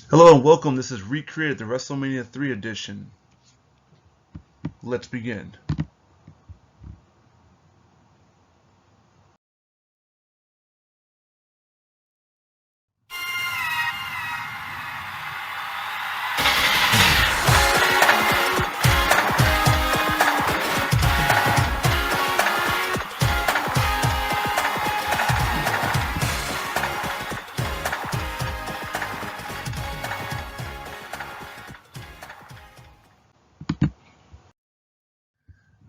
Hello and welcome. This is Recreated, the Wrestlemania 3 edition. Let's begin.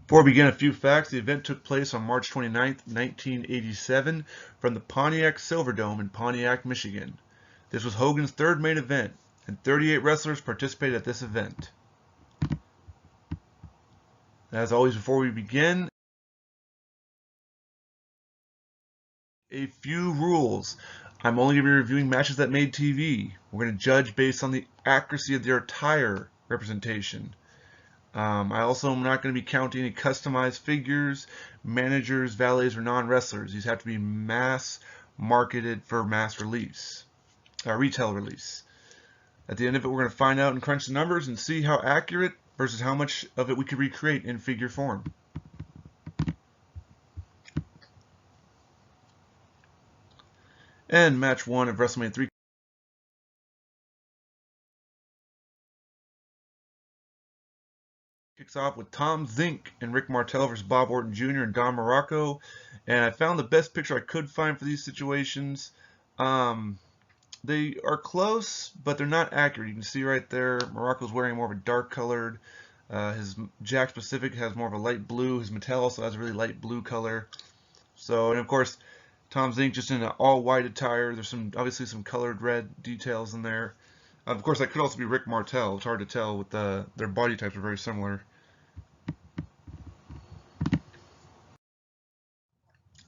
Before we begin, a few facts. The event took place on March 29th, 1987 from the Pontiac Silverdome in Pontiac, Michigan. This was Hogan's third main event, and 38 wrestlers participated at this event. As always, before we begin, a few rules. I'm only going to be reviewing matches that made TV. We're going to judge based on the accuracy of their attire representation. I also am not going to be counting any customized figures, managers, valets, or non-wrestlers. These have to be mass marketed for mass release, retail release. At the end of it, we're going to find out and crunch the numbers and see how accurate versus how much of it we could recreate in figure form. And match 1 of WrestleMania 3 kicks off with Tom Zink and Rick Martel versus Bob Orton Jr. and Don Morocco. And I found the best picture I could find for these situations. They are close, but they're not accurate. You can see right there, Morocco's wearing more of a dark colored. His Jack Pacific has more of a light blue. His Mattel also has a really light blue color. So, and of course, Tom Zink just in an all white attire. There's obviously some colored red details in there. Of course, that could also be Rick Martel. It's hard to tell with their body types are very similar.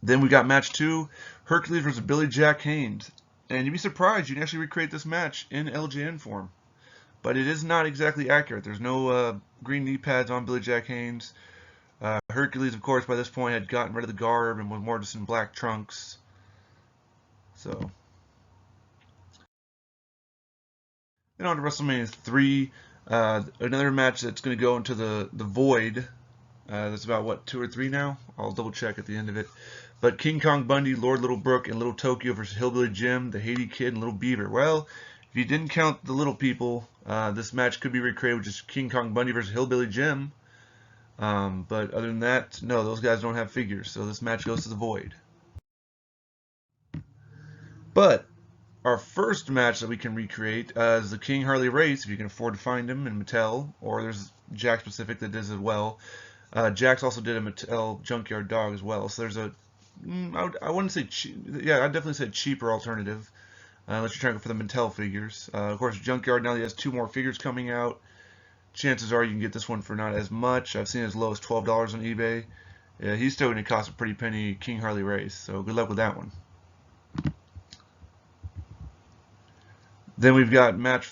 Then we got match 2, Hercules versus Billy Jack Haynes. And you'd be surprised you can actually recreate this match in LJN form. But it is not exactly accurate. There's no green knee pads on Billy Jack Haynes. Hercules, of course, by this point had gotten rid of the garb and was more just in black trunks. So, then on to WrestleMania 3, another match that's going to go into the void. That's about, what, 2 or 3 now? I'll double check at the end of it. But King Kong Bundy, Lord Littlebrook, and Little Tokyo versus Hillbilly Jim, the Haiti Kid, and Little Beaver. Well, if you didn't count the little people, this match could be recreated with just King Kong Bundy versus Hillbilly Jim. But other than that, no, those guys don't have figures, so this match goes to the void. But our first match that we can recreate is the King Harley Race, if you can afford to find him in Mattel, or there's Jack Pacific that does as well. Jax also did a Mattel Junkyard Dog as well, so there's I wouldn't say cheap, yeah, I'd definitely say cheaper alternative, unless you're trying to go for the Mattel figures. Of course, Junkyard, now he has 2 more figures coming out. Chances are you can get this one for not as much. I've seen it as low as $12 on eBay. Yeah, he's still going to cost a pretty penny, King Harley Race, so good luck with that one. Then we've got match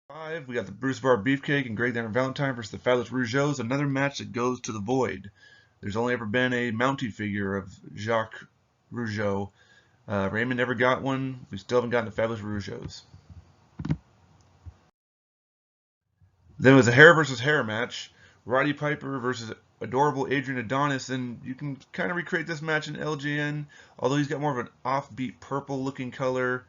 5. We got the Bruce Bar Beefcake and Greg Danner Valentine versus the Fabulous Rougeaus. Another match that goes to the void. There's only ever been a mounted figure of Jacques Rougeau. Raymond never got one. We still haven't gotten the Fabulous Rougeaus. Then it was a hair versus hair match. Roddy Piper versus adorable Adrian Adonis, and you can kind of recreate this match in LJN, although he's got more of an offbeat purple looking color.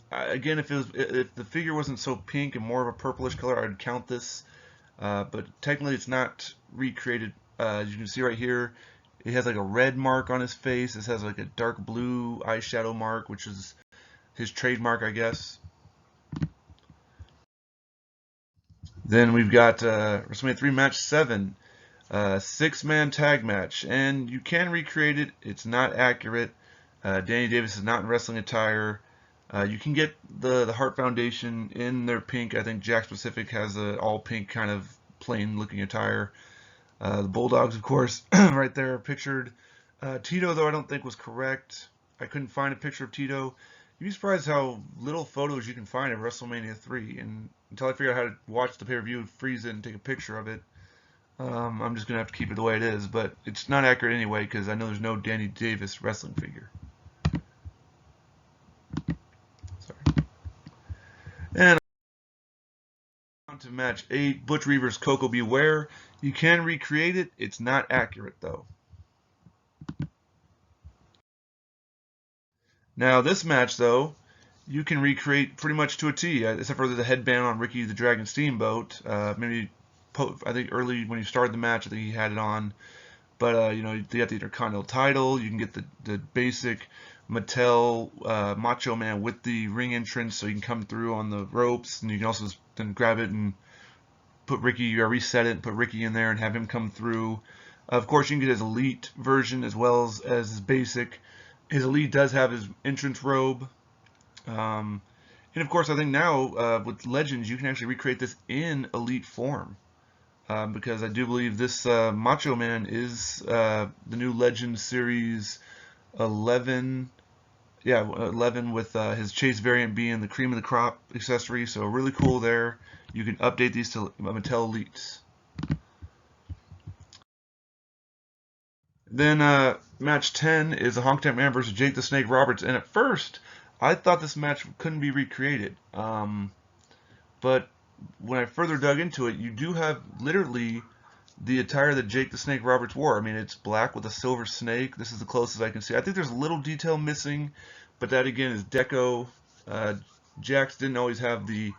Again, if the figure wasn't so pink and more of a purplish color, I'd count this. But technically, it's not recreated. As you can see right here, it has like a red mark on his face. This has like a dark blue eyeshadow mark, which is his trademark, I guess. Then we've got WrestleMania 3 match 7, 6-man tag match, and you can recreate it. It's not accurate. Danny Davis is not in wrestling attire. You can get the Hart Foundation in their pink. I think Jack Pacific has a all pink kind of plain looking attire. The Bulldogs, of course, right there pictured. Tito, though, I don't think was correct. I couldn't find a picture of Tito. You'd be surprised how little photos you can find of WrestleMania 3. And until I figure out how to watch the pay-per-view, freeze it, and take a picture of it, I'm just going to have to keep it the way it is. But it's not accurate anyway because I know there's no Danny Davis wrestling figure. to match 8, Butch Reaver's Coco Beware. You can recreate it. It's not accurate, though. Now, this match, though, you can recreate pretty much to a T, except for the headband on Ricky the Dragon Steamboat. Maybe, I think early when you started the match, I think he had it on. But, you know, you got the Intercontinental title. You can get the basic Mattel Macho Man with the ring entrance, so you can come through on the ropes. And you can also then grab it and put Ricky, or reset it and put Ricky in there and have him come through. Of course, you can get his Elite version as well as his basic. His Elite does have his entrance robe. And of course, I think now with Legends, you can actually recreate this in Elite form. Because I do believe this Macho Man is the new Legends Series 11. Yeah, 11 with his Chase variant being the cream of the crop accessory. So really cool there. You can update these to Mattel Elites. Then match 10 is a Honky Tonk Man versus Jake the Snake Roberts. And at first, I thought this match couldn't be recreated. But when I further dug into it, you do have literally the attire that Jake the Snake Roberts wore. I mean, it's black with a silver snake. This is the closest I can see. I think there's a little detail missing, but that again is deco. Jax didn't always have the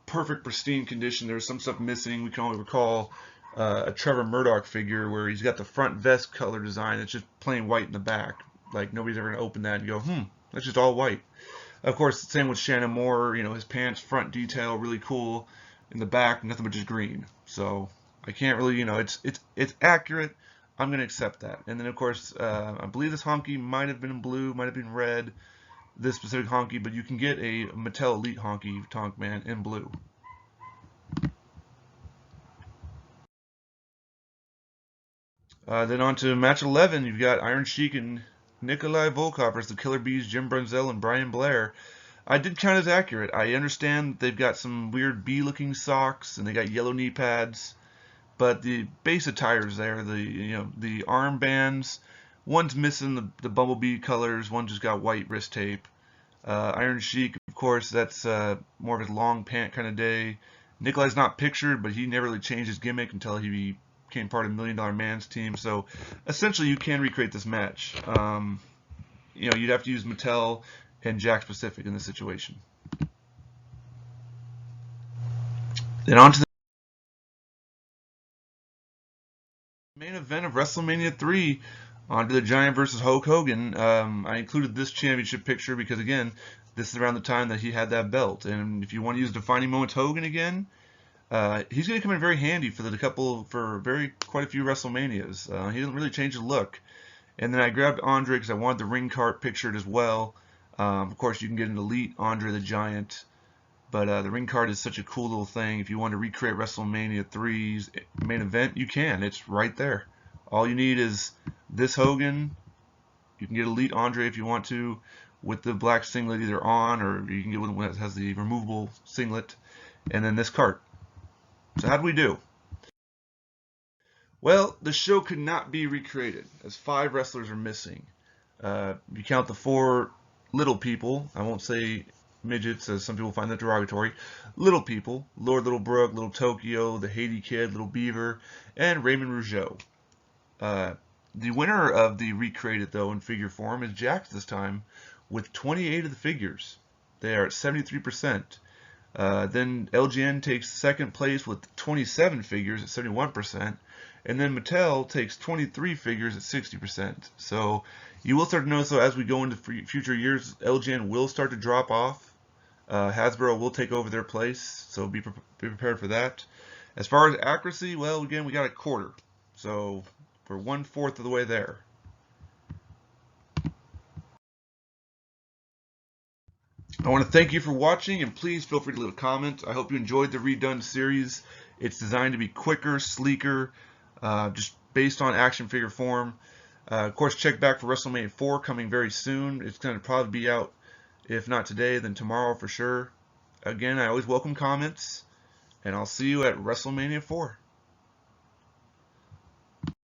perfect pristine condition. There was some stuff missing. We can only recall a Trevor Murdoch figure where he's got the front vest color design. It's just plain white in the back. Like nobody's ever gonna open that and go, that's just all white. Of course, same with Shannon Moore. You know, his pants front detail really cool. In the back, nothing but just green. So I can't really, you know, it's accurate. I'm gonna accept that. And then of course, I believe this honky might have been in blue, might have been red. This specific honky, but you can get a Mattel Elite Honky Tonk Man in blue. Then on to match 11, you've got Iron Sheik and Nikolai Volkov versus the Killer Bees, Jim Brunzell and Brian Blair. I did count as accurate. I understand they've got some weird bee-looking socks and they got yellow knee pads, but the base attire is there. The armbands, one's missing the bumblebee colors, one just got white wrist tape. Iron Sheik, of course, that's more of his long pant kind of day. Nikolai's not pictured, but he never really changed his gimmick until he became part of $1 Million Man's team. So essentially, you can recreate this match. You know, you'd have to use Mattel and Jack Pacific in this situation. Then on to the main event of WrestleMania 3. Andre the Giant versus Hulk Hogan. I included this championship picture because, again, this is around the time that he had that belt. And if you want to use Defining Moments Hogan again, he's going to come in very handy for quite a few WrestleManias. He doesn't really change the look. And then I grabbed Andre because I wanted the ring cart pictured as well. Of course, you can get an Elite Andre the Giant. But the ring card is such a cool little thing. If you want to recreate WrestleMania 3's main event, you can. It's right there. All you need is this Hogan. You can get Elite Andre if you want to, with the black singlet either on, or you can get one that has the removable singlet, and then this cart. So how do we do? Well, the show could not be recreated, as 5 wrestlers are missing. You count the 4 little people. I won't say midgets, as some people find that derogatory. Little people: Lord Little Brook, Little Tokyo, the Haiti Kid, Little Beaver, and Raymond Rougeau. The winner of the recreated, though, in figure form is Jax this time, with 28 of the figures. They are at 73%. Then LGN takes second place with 27 figures at 71%. And then Mattel takes 23 figures at 60%. So you will start to notice, though, as we go into future years, LGN will start to drop off. Hasbro will take over their place, so be prepared for that. As far as accuracy, well, again, we got a quarter. So we're 1/4 of the way there. I want to thank you for watching, and please feel free to leave a comment. I hope you enjoyed the redone series. It's designed to be quicker, sleeker, just based on action figure form. Of course, check back for WrestleMania 4 coming very soon. It's going to probably be out, if not today, then tomorrow for sure. Again, I always welcome comments, and I'll see you at WrestleMania 4.